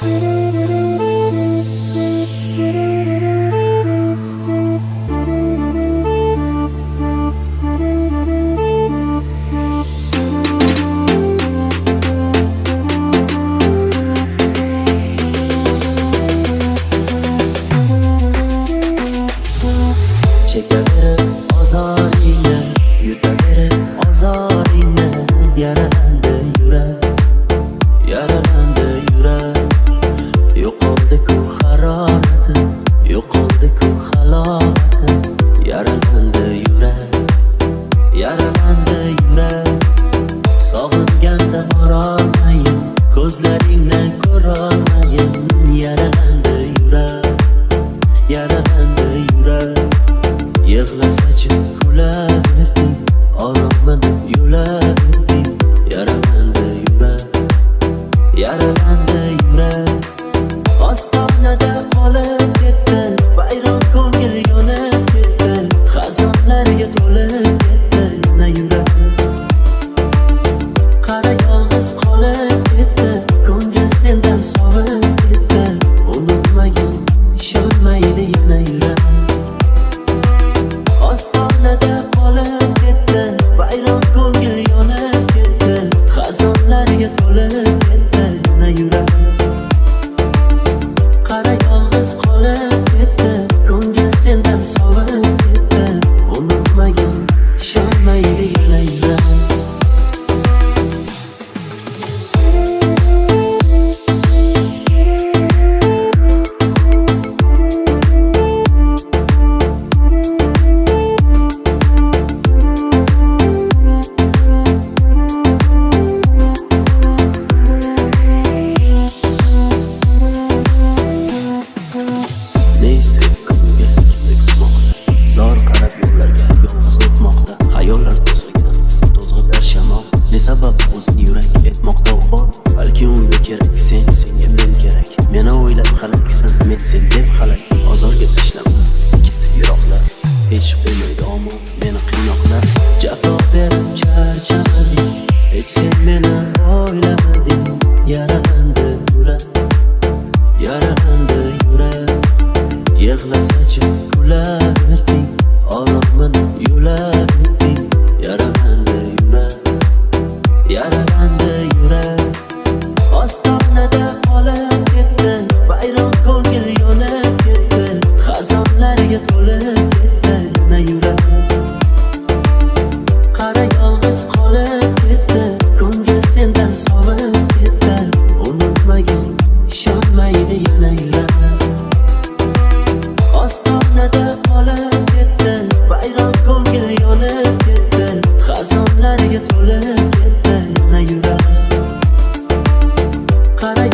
Çekeverim azaringni, yutaverim azoringni. Yaralandi yurek, yaralandi yurek. Yo'qoldi-ku harorati, yo'qoldi-ku haloti. Yaralandi yurek, yaralandi yurek. Sog'inganda borolmayin, ko'zlaringni ko'rolmayin. Yaralandi yurek, yaralandi yurek. Yig'lasachi kulaverding, oromini yulaverding. Yaralandi yurek, yaralandi yurek. Ostonada qolib ketding, bayron ko'ngil yonib ketding. Xazonlarga to'lib ketdi yana yurek. Qara yolg'iz qolib ketdi, ko'ngil sendan sovib ketdi. Unutmagin, ishonmaydi yana yurek. Ostonada qolib ketding, bayron ko'ngil yonib ketdi. Xazonlarga to'lib ketdi yana yurek. Qara yolg'iz qolib ketdi, ko'ngil sendan sovib ketdi. Unutmagin, ishonmaydi yana yurek. Ne isteyip ko'ngilga kimlik qilmoqda, zor qarab yo'llarga yolg'iz o'tmoqda. Xayollar to'zg'itlar shamol, ne sabab o'zini yurak etmoqda ufol. Balki unga kerak sen, senga men kerak. Meni o'ylab halaksan, men senga halak. Ozorga tashlama, ketib yiroqlar. Hech qo'ymaydi omon meni qiynoqlar. Jafo berib charchamading, hech sen meni o'ylamading. Yaralandi yurek, yaralandi yurek. Yig'lasachi kulaverding, oromini yulaverding. Yaralandi yurek, yaralandi yurek. Ostonada qolib ketding, bayron ko'ngil yonib ketdi. Xazonlarga to'lib ketdi yana yurek. Qara yolg'iz qolib ketdi, ko'ngil sendan sovib ketdi. Unutmagin, ishonmaydi yana yurek. Ostonada qolib ketding, bayron ko'ngil yonib ketdi. Xazonlarga to'lib ketdi yana yurek. Qara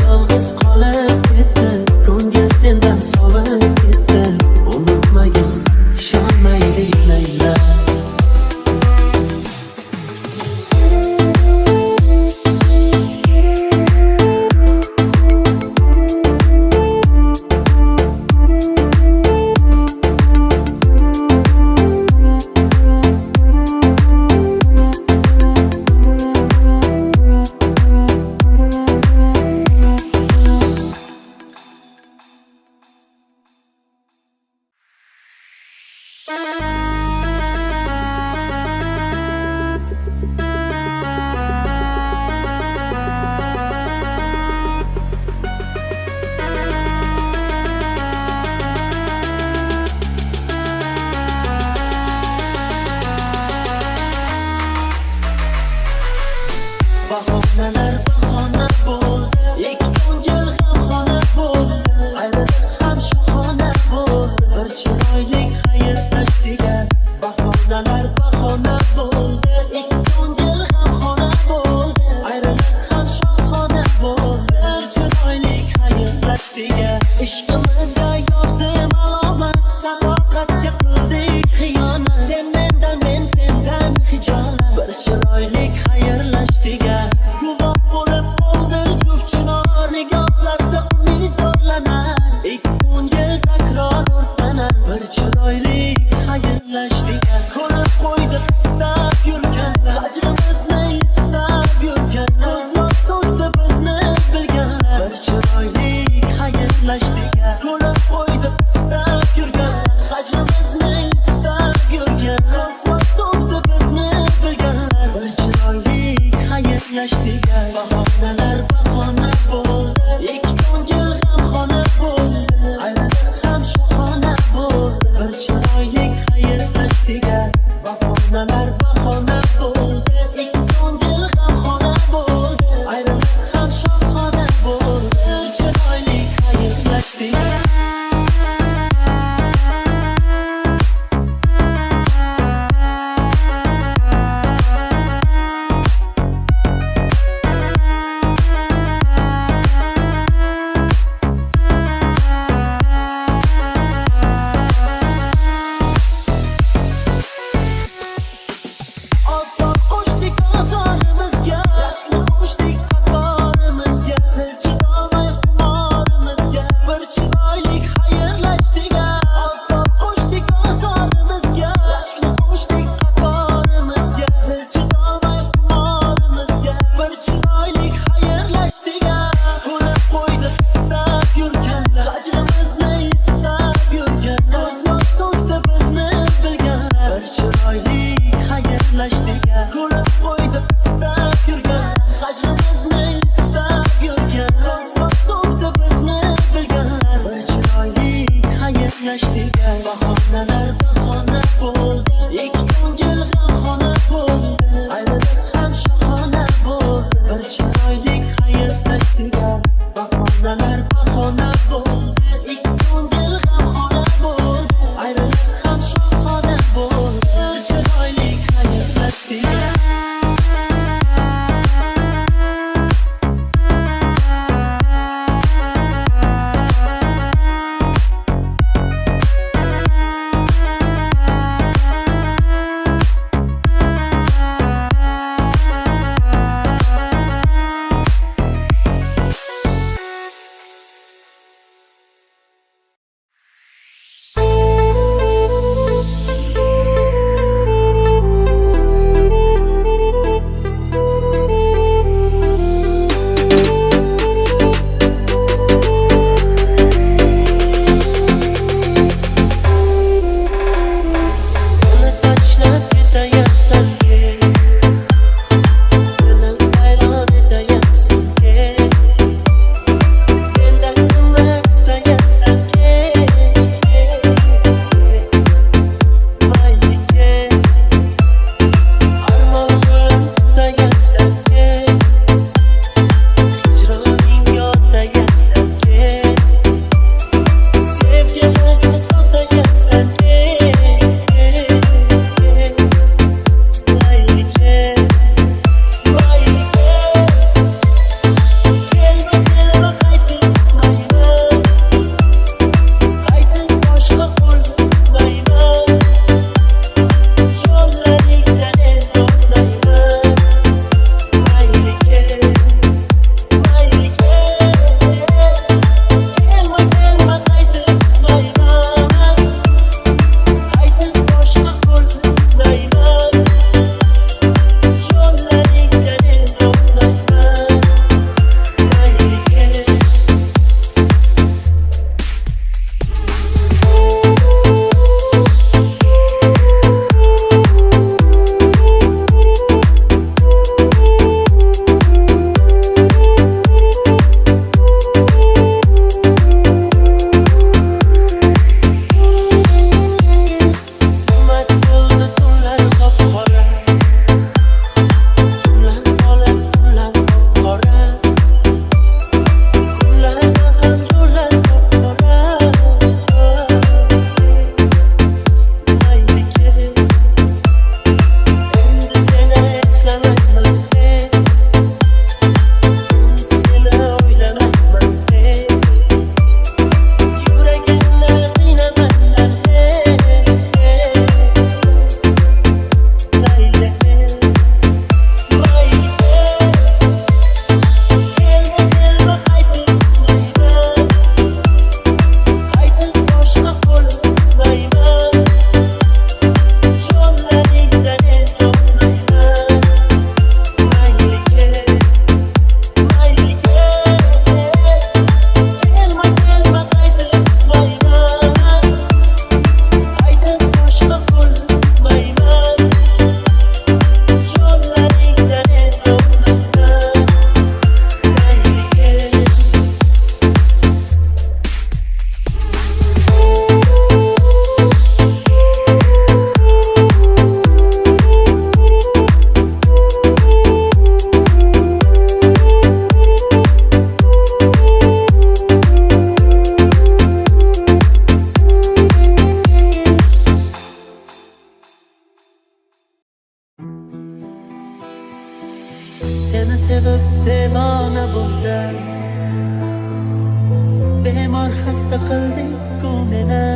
bemor xasta qilding-ku meni.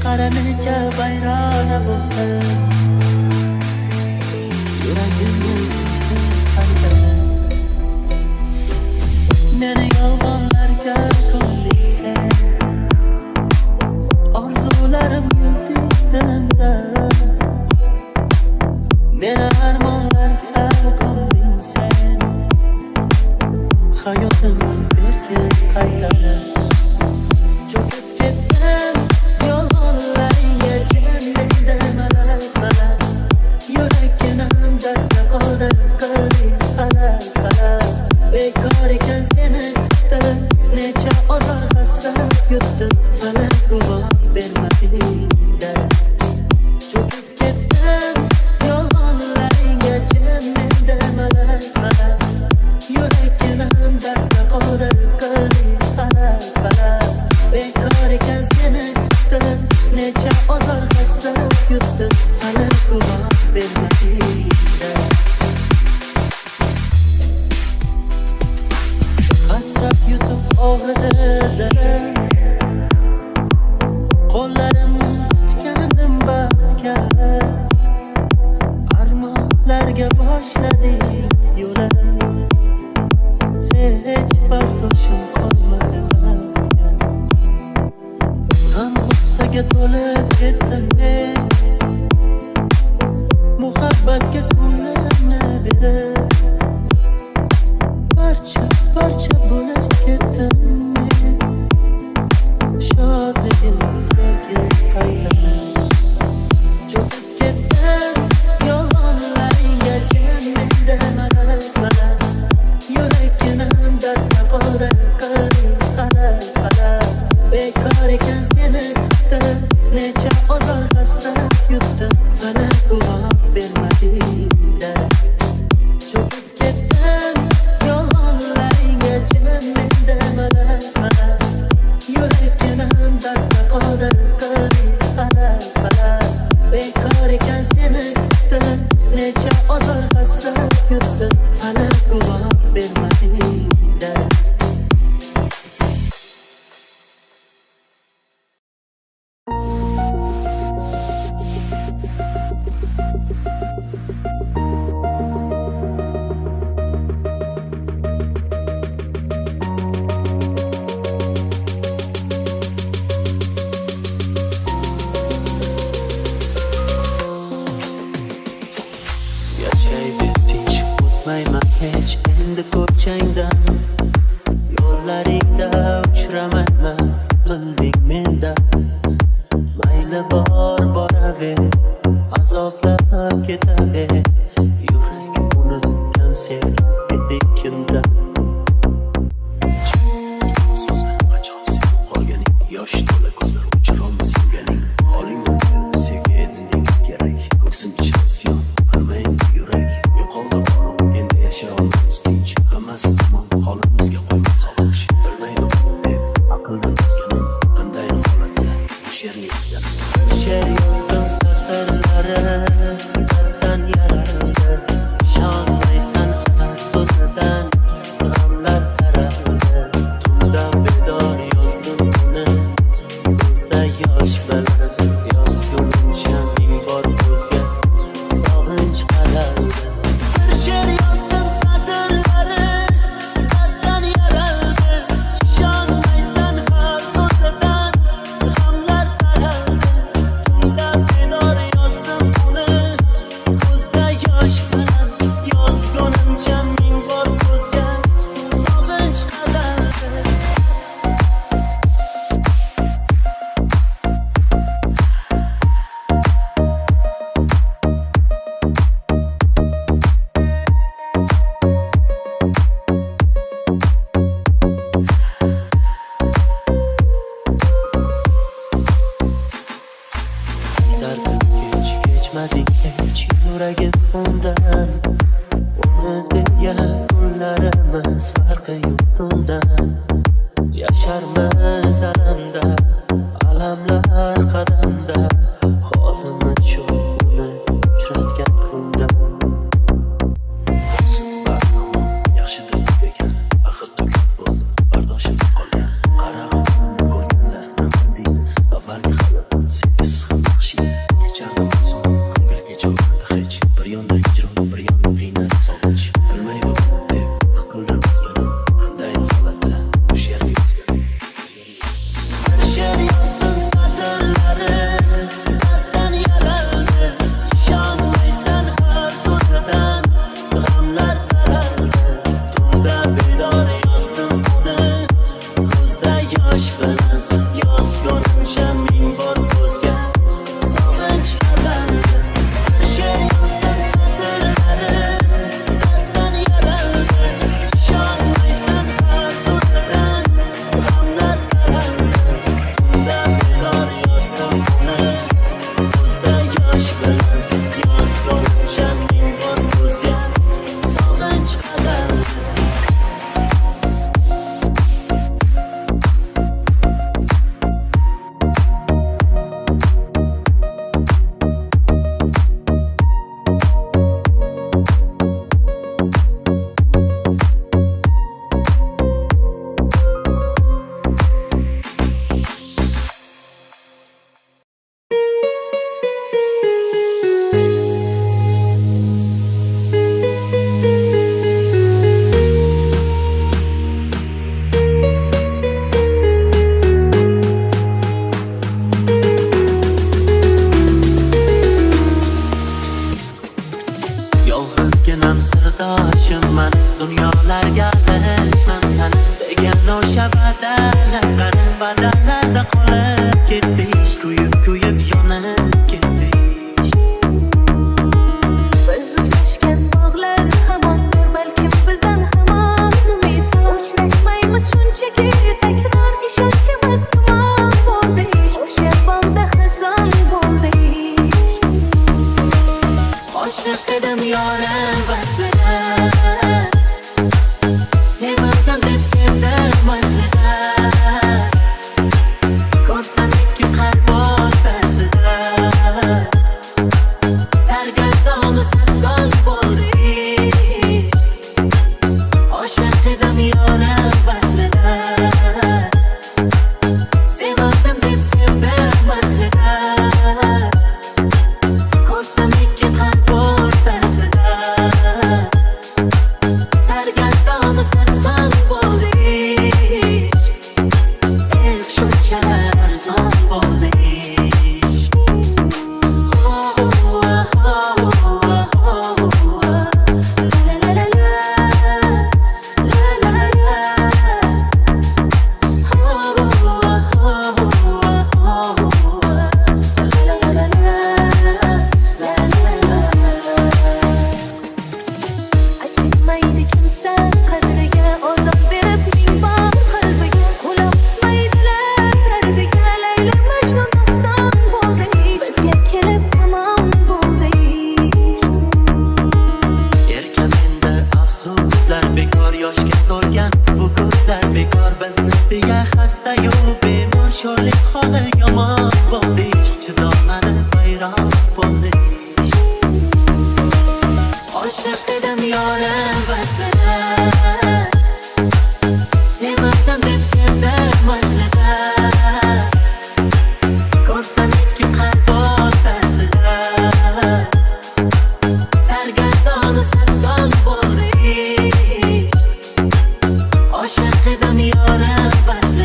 Qara necha vayrona bo'ldim, yuragimni qanday. Meni yolg'onlarga ko'mding sen, orzularim yurdi dilimda. Meni armonlarga ko'mding sen, hayotimni bergin qaytarib. Cho'kib ketdim yolg'onlaringga, jannatda malak. Yuraginam dardga qoldi, qilding falak. Bekor ekan seni kutdim, necha ozor hasrat yutdim, falak guvoh bermading-da. Cho'kib ketdim yolg'onlaringga, jannatda malak. Yuraginam dardga qoldi, qilding falak. Bekor ekan seni kutdim, necha ozor hasrat yutdim, falak guvoh bermading-da. Hasrat yutib og'ridi dilim, qo'llarimni tutgandim baxtga. Armonlarga boshladik yo'lim, hech bardoshim qolmadi dardga. G'am g'ussaga to'lib ketdim men, muhabbatga ko'nglimni berib. Parcha bo'lib ketdim men, shodligimni bergin qaytarib. Cho'kib ketdim yolg'onlaringga, jannatda malak. Yuraginam dardga qoldi, qilding falak. Bekor ekan seni kutdim, necha ozor hasrat yutdim, falak guvoh bermading-da. Cho'kib ketdim yolg'onlaringga, jannatda malak. Yuraginam dardga qoldi, qilding falak. Bekor ekan seni kutdim, necha ozor hasrat yutdim, falak guvoh bermading-da. Yashayber tinch, o'tmayman hech endi ko'changdan. Yo'llaringda uchramayman, bilding mendan. Mayli bor boraver, azoblab ketaver. Yurag uni kam sevgandek kimdan. Qachon sevib qolganing, yosh to'la ko'zlar uchirolmas yurganing. Holingni sevgi eding kerak, ko'ksim isyon qilmayin yurak. Yo'qoldi orom, endi yashay olmaymiz tinch. Hammasi tamom, holimizga qo'ymas sog'inch. Bilmaydi deb aqldan o'zganim, qanday holatda bu she'rni yozgan. She'r yozdim satrlari, darddan yaraldi. Ishonmaysan har so'zidan, g'amlar taraldi. Tunda bedor yozdim uni, ko'zda yosh bilan. Yozgunimcha ming bor ko'zga sog'inch qaraldi. Bir she'r yozdim satrlari, darddan yaraldi. Ishonmaysan har so'zidan, g'amlar taraldi. Tunda bedor yozdim uni, ko'zda yosh bilan. Yozgunimcha ming bor ko'zga sog'inch qaraldi. Dardim kechmading hech yuragim undan. Uni deya kunlarimiz farqi yo'q undan. Yasharmiz alamda, alamlar qadamda. Holimiz shu uni uchratgan kunda. Yaxshidir ekan, axir tugab bo'ldi. o'sha va'dalar qani va'dalarda qolib ketdik, kuyib kuyib yonib ketdik. Biz uchrashgan bog'lar hamon bor, balkim bizdan hamon umid bor. Uchrashmaymiz shunchaki takror, ishonchimiz gumon bo'ldik. O'sha bog'da xazon bo'ldik. Oshiq edim yorim vaslida, sevardim deb sevdim aslida. Ko'rsam ikki qalb o'rtasida, sargardonu sarson bo'ldik. Oshiq edim yorim vaslida, sevardim deb sevdim aslida. Ko'rsam ikki qalb o'rtasida, sargardonu sarson bo'ldik. Shunchalar arzon bo'ldik. La la la la, la la la la. Acımaydı kimse kadriga, ozor berib ming bor qalbiga. Quloq tutmaydilar dardiga, Laylo Majnun doston bo'ldik. Bizga kelib tamom bo'ldik. Yelkamda afsuslar bekor, yoshga to'lgan bu ko'zlar bekor. Bizni deya xasta-yu bemor, sho'rlik holi yomon bo'ldik. Chidolmadi vayron bo'ldik. Oshiq edim yorim vaslida, sevardim deb sevdim aslida. Ko'rsam ikki qalb o'rtasida, sargardonu sarson bo'ldik. Oshiq edim yorim vaslida,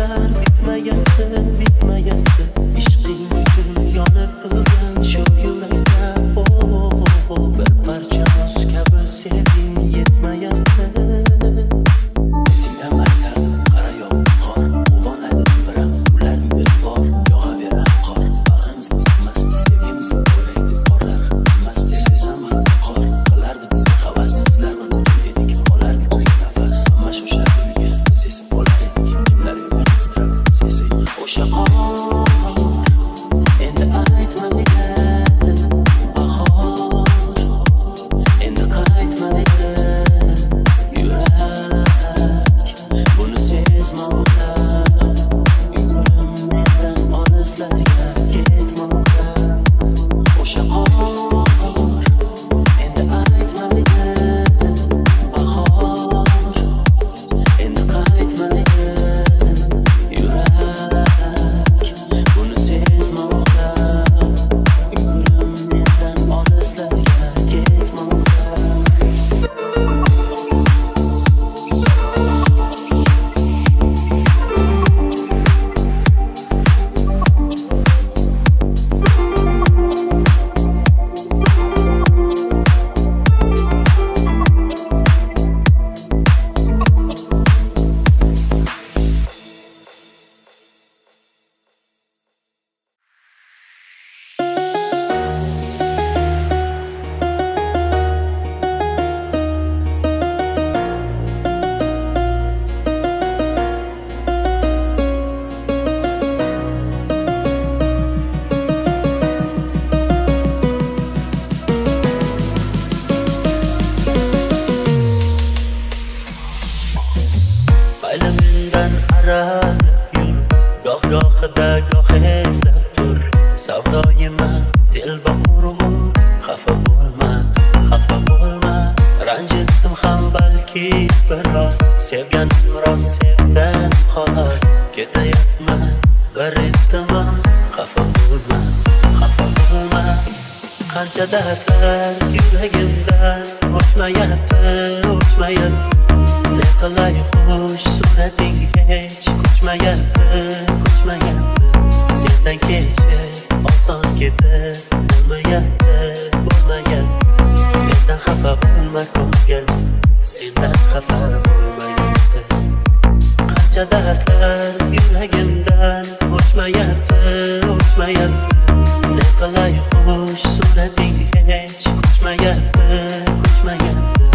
so'zlar bitmayapti, bitmayapti. Ishqing uchun yonib turgan shu yurakda bir parcha muz kabi sevging yetmayapti. Sendan aytadim qara yomg'ir, quvonadi biram ularning e'tibor, yog'averar qor. Bag'rimizni isitmasdi, sevgimizni o'ylaydi, porlar qilmasdi, sezsam qor. Qilardi bizga havas, sizlarni unutib edik, qolardi qiyin nafas. Hamma shu shaklga biz esa qolar edik, kimlar yuragi titrab biz esa o'sha endi aytmaydi bahor, endi qaytmaydi yurak, buni sezmoqda. Yugurim mendan olislarga ketmoqda. O'sha endi aytmaydi bahor, endi qaytmaydi yurak, buni sezmoqda. Yugurim mendan olislarga ketmoqda. Mayli mendan arazlab yur, goh-gohida goh eslab tur. Savdoyiman telba qurg'ur, xafa bo'lma, xafa bo'lma. Ranjitdim ham balki biroz, sevganim rost, sevdan xolos. Ketayapman bir iltimos, xafa bo'lma, xafa bo'lma. Qancha dardlar yuragimdan o'chmayapti, o'chmayapti. Ne qilay xush surating hech ko'chmayapti, ko'chmayapti. Sendan kechib oson ketib bo'lmayapti, bo'lmayapti. Mendan xafa bo'lma ko'ngil, sendan xafa bo'lmayapti. Qancha dardlar yuragimdan o'chmayapti, o'chmayapti. Ne qilay xush surating hech ko'chmayapti, ko'chmayapti.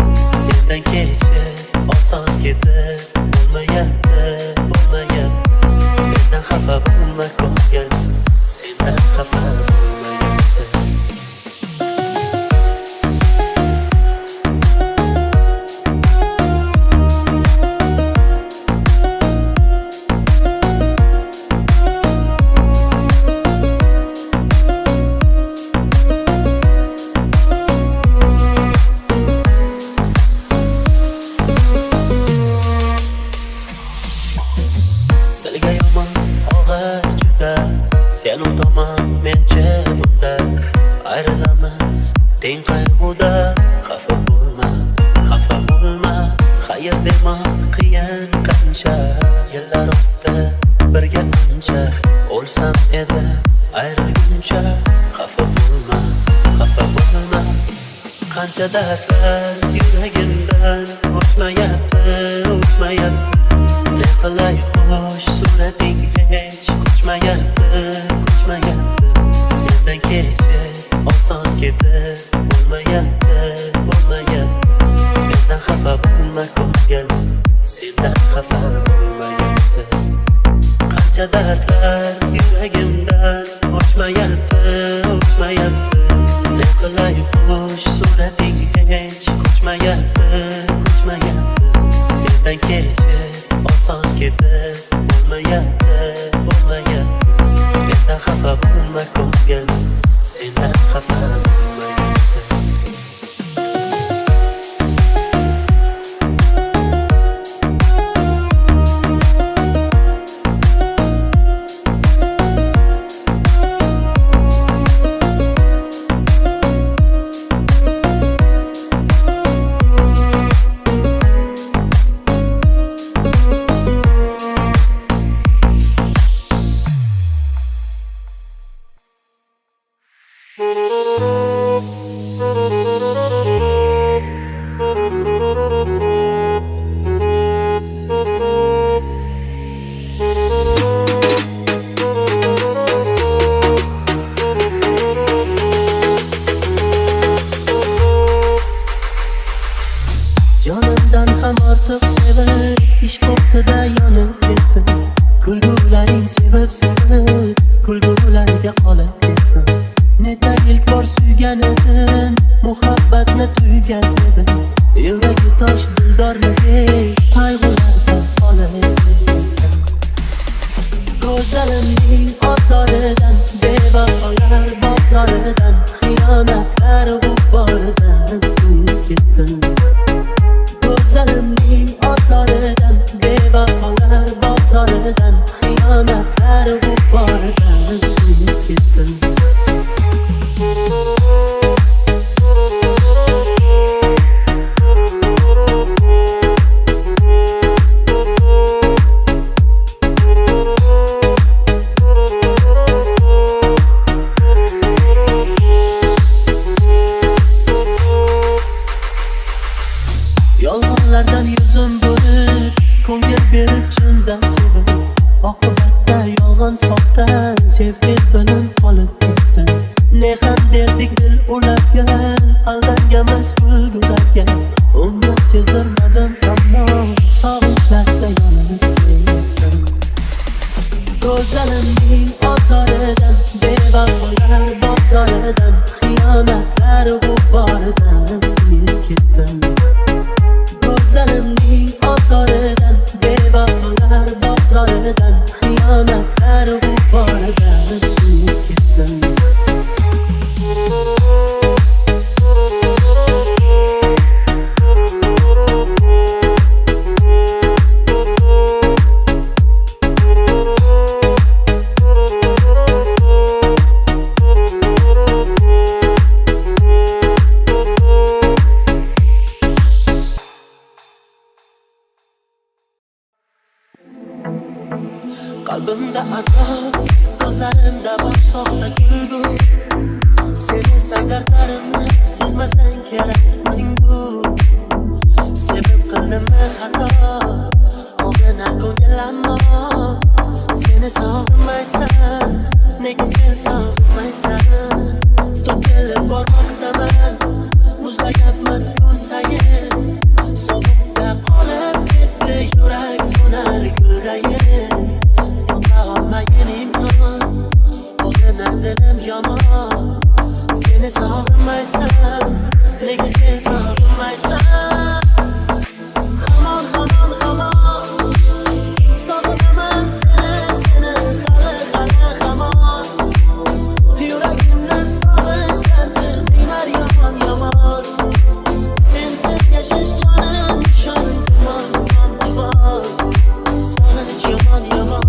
Sendan kechib oson ketib bo'lmayapti, bo'lmayapti. Mendan xafa bo'lma ko'ngil, sendan xafa bo'lmayapti. Dilga yomon og'ir juda, sen o'taman mencha bunda. Ayrilamiz teng qayg'uda, xafa bo'lma, xafa bo'lma. Xayr dema qiyin qancha, yillar o'tdi birga ancha. O'lsam edi ayrilguncha, xafa bo'lma, xafa bo'lma. Qancha dardlar yuragimdan o'chmayapti, o'chmayapti. Ne qilay xush surating hech ko'chmayapti, ko'chmayapti. Sendan kechib oson ketib bo'lmayapti, bo'lmayapti. Mendan xafa bo'lma ko'ngil, sendan xafa bo'lmayapti. Qancha dardlar yuragimdan o'chmayapti, o'chmayapti. Ne qilay xush surating hech ko'chmayapti, ko'chmayapti. Sendan kechib oson ketib bo'lmayapti, bo'lmayapti. Mendan xafa bo'lma ko'ngil, sendan xafa bo'lmayapti. senga qolib ketdim. Neta ilk bor suygan edim, muhabbatni tuygan edim. Yuragi tosh dildormidek, qayg'ulardan qolib go'zalimning ozoridan, bevafolar bozoridan, xiyonatlar g'uboridan to'yib ketdim. Go'zalimning ozoridan, bevafolar bozoridan, xiyonatlar g'uboridan to'yib ketdim. Yolg'onlardan yuzim bo'lib, ko'ngil berib chindan sevib, oqibatda yolg'on soxta sevgi bilan qolib ketdim. Ne ham derdik dil ulabga, aldanganmiz kulgularga. Uni sezdirmadim ammo sog'inchlarda yonib ketdim. Go'zalimning ozoridan, bevafolar bozoridan, xiyonatlar g'uboridan to'yib ketdim. Go'zalimning ozoridan, bevafolar bozoridan, xiyonatlar g'uboridan to'yib ketdim. Qalbimda azob, ko'zlarimda bor soxta kulgu. Seni sandarlarimni sezmasang kerak mengu. Sevib qildimmi xato, o'g'ina ko'ngil ammo seni sog'inmaysan, nega sen sog'inmaysan? To'kilib bormoqdaman, muzlayapman kun sayin. Sovuqda qolib ketdi yurak, so'nar guldayin. Dilim yomon, seni sog'inmaysan, nega sen sog'inmaysan? Hamon, hamon, hamon, sog'inaman seni, hali hamon. Yuragimni sog'inchlarni qinar yomon, yomon. Sensiz yashash jonim, shon gumon, gumon, gumon. Sog'inch yomon, yomon.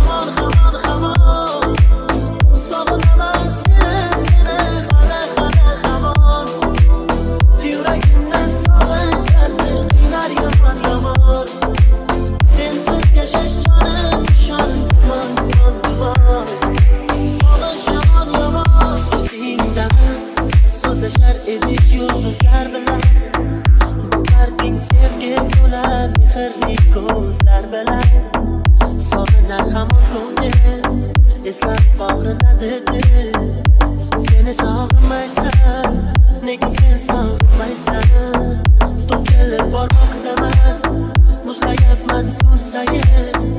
Hamon, hamon, hamon, sog'inaman seni, hali hamon. Yuragimni sog'inchlarni qinar yomon, yomon. Sensiz yashash jonim, shon gumon, gumon, gumon. Sog'inch yomon, yomon. Esingdami, so'zlashar edik yulduzlar bilan. Boqarding sevgi to'la mehrli ko'zlar bilan. Sog'inar hamon ko'ngil, eslab bag'rinadi dil. Seni sog'inmaysan, nega sen sog'inmaysan? To'kilib bormoqdaman, muzlayapman kun sayin.